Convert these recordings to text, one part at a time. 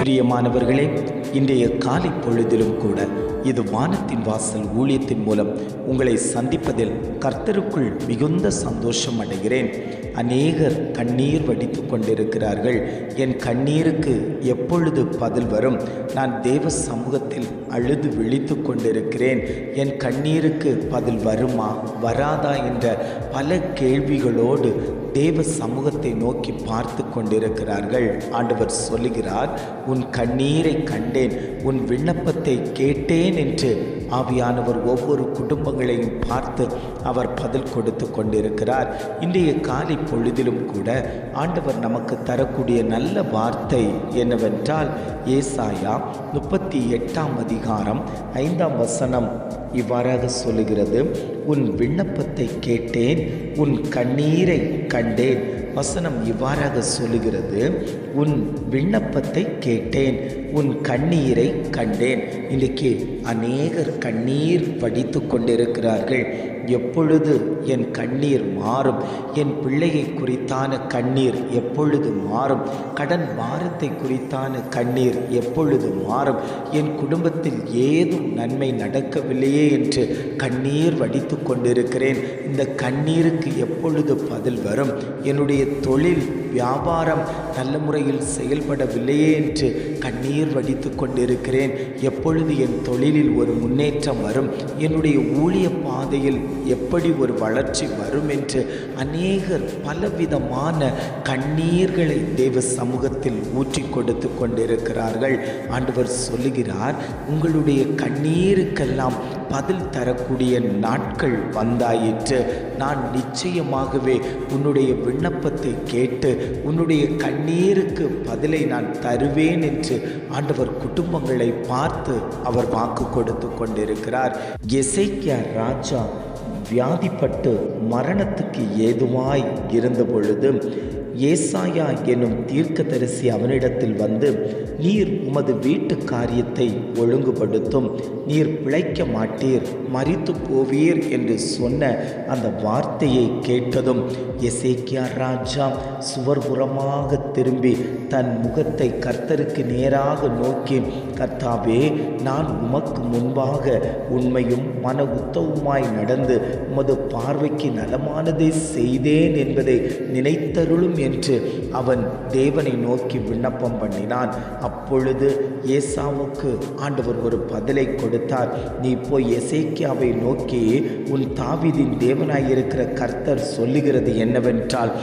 பிரியமானவர்களே, இன்றைய காலை பொழுதிலும் கூட இது வானத்தின் வாசல் ஊழியத்தின் மூலம் உங்களை சந்திப்பதில் கர்த்தருக்குள் மிகுந்த சந்தோஷம் அடைகிறேன். அநேகர் கண்ணீர் வடித்து கொண்டிருக்கிறார்கள். என் கண்ணீருக்கு எப்பொழுது பதில் வரும்? நான் தேவ சமூகத்தில் அழுது விழித்து கொண்டிருக்கிறேன். என் கண்ணீருக்கு பதில் வருமா வராதா என்ற பல கேள்விகளோடு தேவ சமூகத்தை நோக்கி பார்த்து கொண்டிருக்கிறார்கள். ஆண்டவர் சொல்லுகிறார், உன் கண்ணீரை கண்டேன், உன் விண்ணப்பத்தை கேட்டேன் என்று ஆவியானவர் ஒவ்வொரு குடும்பங்களையும் பார்த்து அவர் பதில் கொடுத்து கொண்டிருக்கிறார். இன்றைய காலை பொழுதிலும் கூட ஆண்டவர் நமக்கு தரக்கூடிய நல்ல வார்த்தை என்னவென்றால், ஏசாயா 38 அதிகாரம் 5 வசனம் இவ்வாறாக சொல்லுகிறது, உன் விண்ணப்பத்தை கேட்டேன், உன் கண்ணீரை கண்டேன். வசனம் இவ்வாறாக சொல்லுகிறது, உன் விண்ணப்பத்தை கேட்டேன், உன் கண்ணீரை கண்டேன். இன்றைக்கு அநேகர் கண்ணீர் வடித்து கொண்டிருக்கிறார்கள். எப்பொழுது என் கண்ணீர் மாறும்? என் பிள்ளையை குறித்தான கண்ணீர் எப்பொழுது மாறும்? கடன் பாரத்தை குறித்தான கண்ணீர் எப்பொழுது மாறும்? என் குடும்பத்தில் ஏதும் நன்மை நடக்கவில்லையே என்று கண்ணீர் வடித்து கொண்டிருக்கிறேன். இந்த கண்ணீருக்கு எப்பொழுது பதில் வரும்? என்னுடைய தொழில் வியாபாரம் நல்ல முறையில் செயல்படவில்லையே என்று கண்ணீர் வடித்து கொண்டிருக்கிறேன். எப்பொழுது என் தொழிலில் ஒரு முன்னேற்றம் வரும்? என்னுடைய ஊழிய பாதையில் எப்படி ஒரு வளர்ச்சி வரும் என்று அநேகர் பலவிதமான கண்ணீர்களை தேவ சமூகத்தில் ஊற்றி கொடுத்து கொண்டிருக்கிறார்கள். ஆண்டவர் சொல்லுகிறார், உங்களுடைய கண்ணீருக்கெல்லாம் பதில் தரக்கூடிய நாட்கள் வந்தாயிற்று. நான் நிச்சயமாகவே உன்னுடைய விண்ணப்பத்தை கேட்டு உன்னுடைய கண்ணீருக்கு பதிலை நான் தருவேன் என்று ஆண்டவர் குடும்பங்களை பார்த்து அவர் வாக்கு கொடுத்து கொண்டிருக்கிறார். எசேக்கியா ராஜா வியாதிப்பட்டு மரணத்துக்கு ஏதுவாய் இருந்த பொழுது ஏசாயா என்னும் தீர்க்கதரிசி அவனிடத்தில் வந்து, நீர் உமது வீட்டு காரியத்தை ஒழுங்குபடுத்தும், நீர் பிழைக்க மாட்டீர், மரித்து போவீர் என்று சொன்ன அந்த வார்த்தையை கேட்டதும் எசேக்கியா ராஜா சுவர்புறமாக திரும்பி தன் முகத்தை கர்த்தருக்கு நேராக நோக்கி, கர்த்தாவே, நான் உமக்கு முன்பாக உண்மையும் மன உத்தவுமாய் நடந்து உமது பார்வைக்கு நலமானதை செய்தேன் என்பதை நினைத்தருளும் என்று அவன் தேவனை நோக்கி விண்ணப்பம் பண்ணினான். அப்பொழுது ஏசாவுக்கு ஆண்டவர் ஒரு பதிலை கொடுத்தார். நீ போய் எசேக்கியாவை நோக்கி, உன் தாவீதின் தேவனாயிருக்கிற கர்த்தர் சொல்லுகிறது என்னவென்றால்,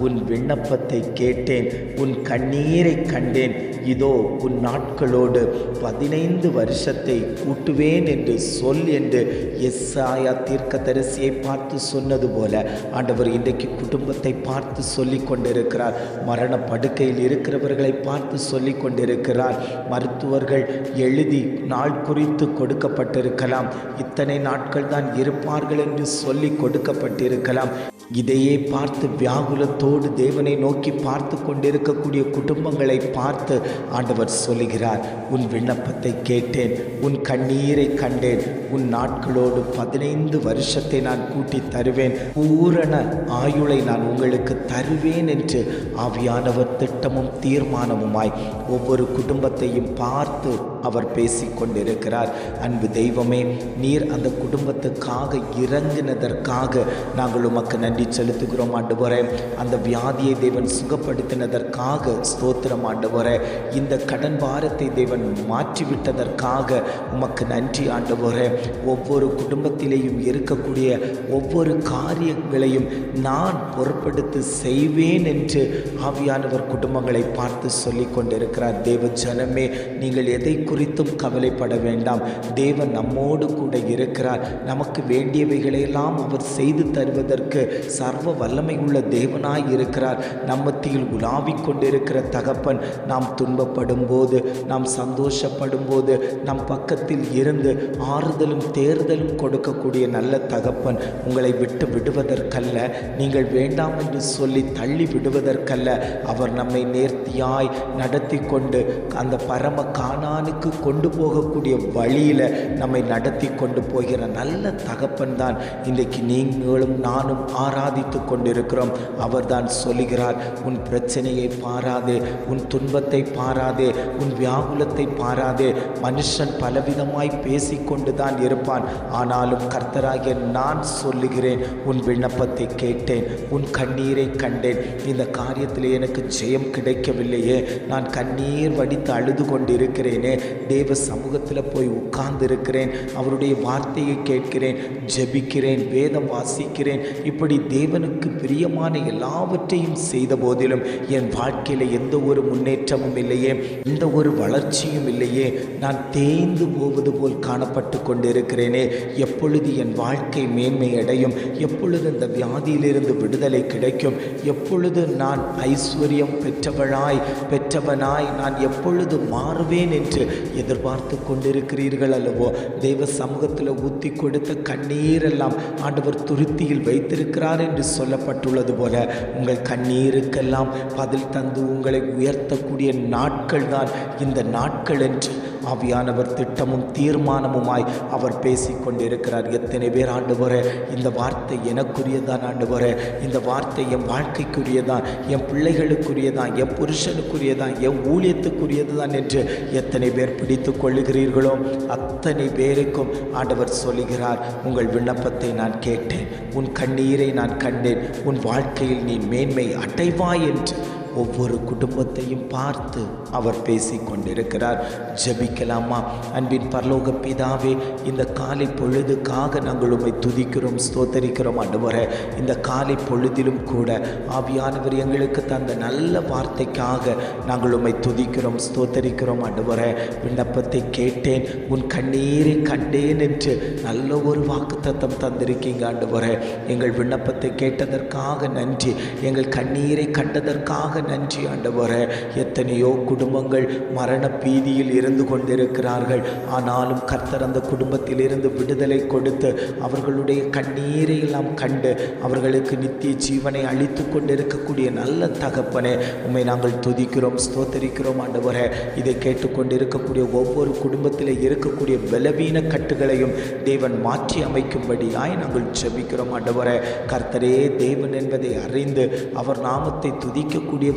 உன் விண்ணப்பத்தை கேட்டேன், உன் கண்ணீரை கண்டேன், இதோ உன் நாட்களோடு 15 வருஷத்தை கூட்டுவேன் என்று சொல் என்று எசாயா தீர்க்கதரிசியை பார்த்து சொன்னது போல ஆண்டவர் இன்றைக்கு குடும்பத்தை பார்த்து சொல்லி கொண்டிருக்கிறார். மரண படுக்கையில் இருக்கிறவர்களை பார்த்து சொல்லி கொண்டிருக்கிறார். மருத்துவர்கள் எழுதி நாள் குறித்து கொடுக்கப்பட்டிருக்கலாம், இத்தனை நாட்கள் தான் இருப்பார்கள் என்று சொல்லி கொடுக்கப்பட்டிருக்கலாம். இதையே பார்த்து வியாகுலத்தோடு தேவனை நோக்கி பார்த்து கொண்டிருக்கக்கூடிய குடும்பங்களை பார்த்து ஆண்டவர் சொல்லுகிறார், உன் விண்ணப்பத்தை கேட்டேன், உன் கண்ணீரை கண்டேன், உன் நாட்களோடு 15 வருஷத்தை நான் கூட்டி தருவேன், பூரண ஆயுளை நான் உங்களுக்கு தருவேன் என்று ஆவியானவர் திட்டமும் தீர்மானமுமாய் ஒவ்வொரு குடும்பத்தையும் பார்த்து அவர் பேசிக்கொண்டிருக்கிறார். அன்பு தெய்வமே, நீர் அந்த குடும்பத்துக்காக இறங்கினதற்காக நாங்கள் உமக்கு நன்றி செலுத்துகிறோம் ஆண்டவரே. அந்த வியாதியை தேவன் சுகப்படுத்தினதற்காக ஸ்தோத்திரம் ஆண்டவரே. இந்த கடன் பாரத்தை தேவன் மாற்றிவிட்டதற்காக உமக்கு நன்றி ஆண்டவரே. ஒவ்வொரு குடும்பத்திலேயும் இருக்கக்கூடிய ஒவ்வொரு காரியங்களையும் நான் பொறுப்படுத்தி செய்வேன் என்று ஆவியானவர் குடும்பங்களை பார்த்து சொல்லி கொண்டிருக்கிறார். தேவ ஜனமே, நீங்கள் எதை குறித்தும் கவலைப்பட வேண்டாம். தேவன் நம்மோடு கூட இருக்கிறார். நமக்கு வேண்டியவைகளையெல்லாம் அவர் செய்து தருவதற்கு சர்வ வல்லமை உள்ள தேவனாய் இருக்கிறார். நம்மத்தியில் உலாவிக் கொண்டிருக்கிற தகப்பன் நாம் துன்பப்படும் போது, நாம் சந்தோஷப்படும் போது நம் பக்கத்தில் இருந்து ஆறுதலும் தேறுதலும் கொடுக்கக்கூடிய நல்ல தகப்பன். உங்களை விட்டு விடுவதற்கல்ல, நீங்கள் வேண்டாம் என்று சொல்லி தள்ளி விடுவதற்கல்ல, அவர் நம்மை நேர்த்தியாய் நடத்தி கொண்டு அந்த பரம கானானுக்கு கொண்டு போகக்கூடிய வழியில் நம்மை நடத்தி கொண்டு போகிற நல்ல தகப்பன் தான் இன்றைக்கு நீங்களும் நானும் ஆராதித்து கொண்டிருக்கிறோம். அவர்தான் சொல்லுகிறார், உன் பிரச்சனையை பாராதே, உன் துன்பத்தை பாராதே, உன் வியாகுலத்தை பாராதே. மனுஷன் பலவிதமாய் பேசிக்கொண்டு தான் இருப்பான். ஆனாலும் கர்த்தராகிய நான் சொல்லுகிறேன், உன் விண்ணப்பத்தை கேட்டேன், உன் கண்ணீரை கண்டேன். இந்த காரியத்தில் எனக்கு ஜெயம் கிடைக்கவில்லையே, நான் கண்ணீர் வடித்து அழுது கொண்டிருக்கிறேனே, தேவ சமூகத்தில் போய் உட்கார்ந்து இருக்கிறேன், அவருடைய வார்த்தையை கேட்கிறேன், ஜெபிக்கிறேன், வேதம் வாசிக்கிறேன், இப்படி தேவனுக்கு பிரியமான எல்லாவற்றையும் செய்த போதிலும் என் வாழ்க்கையில் எந்த ஒரு முன்னேற்றமும் இல்லையே, எந்த ஒரு வளர்ச்சியும் இல்லையே, நான் தேய்ந்து போவது போல் காணப்பட்டு கொண்டிருக்கிறேனே. எப்பொழுது என் வாழ்க்கை மேன்மை அடையும்? எப்பொழுது இந்த வியாதியிலிருந்து விடுதலை கிடைக்கும்? எப்பொழுது நான் ஐஸ்வர்யம் பெற்றவனாய் நான் எப்பொழுது மாறுவேன் என்று எதிர்பார்த்து கொண்டிருக்கிறீர்கள் அல்லவோ? தெய்வ சமூகத்தில் ஊற்றி கொடுத்த கண்ணீரெல்லாம் ஆண்டவர் துருத்தியில் வைத்திருக்கிறார் என்று சொல்லப்பட்டுள்ளது போல, உங்கள் கண்ணீருக்கெல்லாம் பதில் தந்து உங்களை உயர்த்தக்கூடிய நாட்கள் தான் இந்த நாட்கள் என்று ஆவியானவர் திட்டமும் தீர்மானமுமாய் அவர் பேசிக்கொண்டிருக்கிறார். எத்தனை பேர் ஆண்டவரே, இந்த வார்த்தை எனக்குரியதான் ஆண்டவரே, இந்த வார்த்தை என் வாழ்க்கைக்குரியதான், என் பிள்ளைகளுக்குரியதான், என் புருஷனுக்குரியதான், என் ஊழியத்துக்குரியது தான் என்று எத்தனை பேர் பிடித்து கொள்ளுகிறீர்களோ அத்தனை பேருக்கும் ஆண்டவர் சொல்லுகிறார், உங்கள் விண்ணப்பத்தை நான் கேட்டேன், உன் கண்ணீரை நான் கண்டேன், உன் வாழ்க்கையில் நீ மேன்மை அடைவாய் என்று ஒவ்வொரு குடும்பத்தையும் பார்த்து அவர் பேசி கொண்டிருக்கிறார். ஜெபிக்கலாமா? அன்பின் பரலோக பிதாவே, இந்த காலை பொழுதுக்காக நாங்கள் உம்மை துதிக்கிறோம், ஸ்தோத்தரிக்கிறோம் ஆண்டவரே. இந்த காலை பொழுதிலும் கூட ஆவியானவர் எங்களுக்கு தந்த நல்ல வார்த்தைக்காக நாங்கள் உம்மை துதிக்கிறோம், ஸ்தோத்தரிக்கிறோம் ஆண்டவரே. விண்ணப்பத்தை கேட்டேன், உன் கண்ணீரை கண்டேன் என்று நல்ல ஒரு வாக்குத்தத்தம் தந்திருக்கீங்க ஆண்டவரே. எங்கள் விண்ணப்பத்தை கேட்டதற்காக நன்றி, எங்கள் கண்ணீரை கண்டதற்காக நன்றி ஆண்டவரே. எத்தனையோ குடும்பங்கள் மரண பீதியில் இருந்து கொண்டிருக்கிறார்கள். ஆனாலும் கர்த்தர் அந்த குடும்பத்தில் இருந்து விடுதலை கொடுத்து அவர்களுடைய கண்ணீரை எல்லாம் கண்டு அவர்களுக்கு நித்திய ஜீவனை அளித்து கொண்டிருக்கக்கூடிய நல்ல தகப்பனே, உம்மை நாங்கள் துதிக்கிறோம், ஸ்தோத்தரிக்கிறோம் ஆண்டவரே. இதை கேட்டுக்கொண்டிருக்கக்கூடிய ஒவ்வொரு குடும்பத்தில் இருக்கக்கூடிய பலவீன கட்டுகளையும் தேவன் மாற்றி அமைக்கும்படியாய் நாங்கள் ஜெபிக்கிறோம் ஆண்டவரே. கர்த்தரே தேவன் என்பதை அறிந்து அவர் நாமத்தை துதிக்கக்கூடிய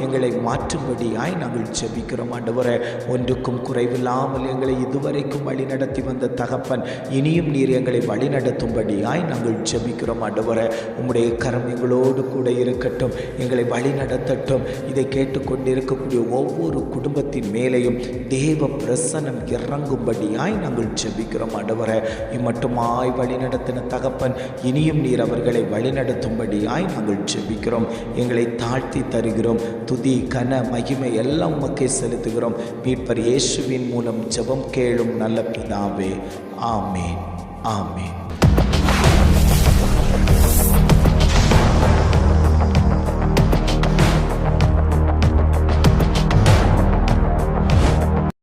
எங்களை மாற்றும்படியாய் நாங்கள் ஜெபிக்கிறோம் ஆண்டவரே. ஒன்றுக்கும் குறைவில்லாமல் எங்களை இதுவரைக்கும் வழி நடத்தி வந்த தகப்பன், இனியும் நீர் எங்களை வழி நடத்தும்படியாய் நாங்கள் ஜெபிக்கிறோம் ஆண்டவரே. உம்முடைய கரம் எங்களோடு கூட இருக்கட்டும், எங்களை வழி நடத்தட்டும். இதை கேட்டுக்கொண்டிருக்கக்கூடிய ஒவ்வொரு குடும்பத்தின் மேலேயும் தேவ பிரசன்னம் இறங்கும்படியாய் நாங்கள் ஜெபிக்கிறோம் ஆண்டவரே. இம்மட்டுமாய் வழி நடத்தின தகப்பன், இனியும் நீர் அவர்களை வழி நடத்தும்படியாய் நாங்கள் ஜெபிக்கிறோம். எங்களை தாழ்த்தி தருகிறோம். துதி கன மகிமை எல்லாம் உமக்கே செலுத்துகிறோம். மீட்பர் இயேசுவின் மூலம் ஜெபம் கேளும் நல்ல பிதாவே. ஆமென், ஆமென்.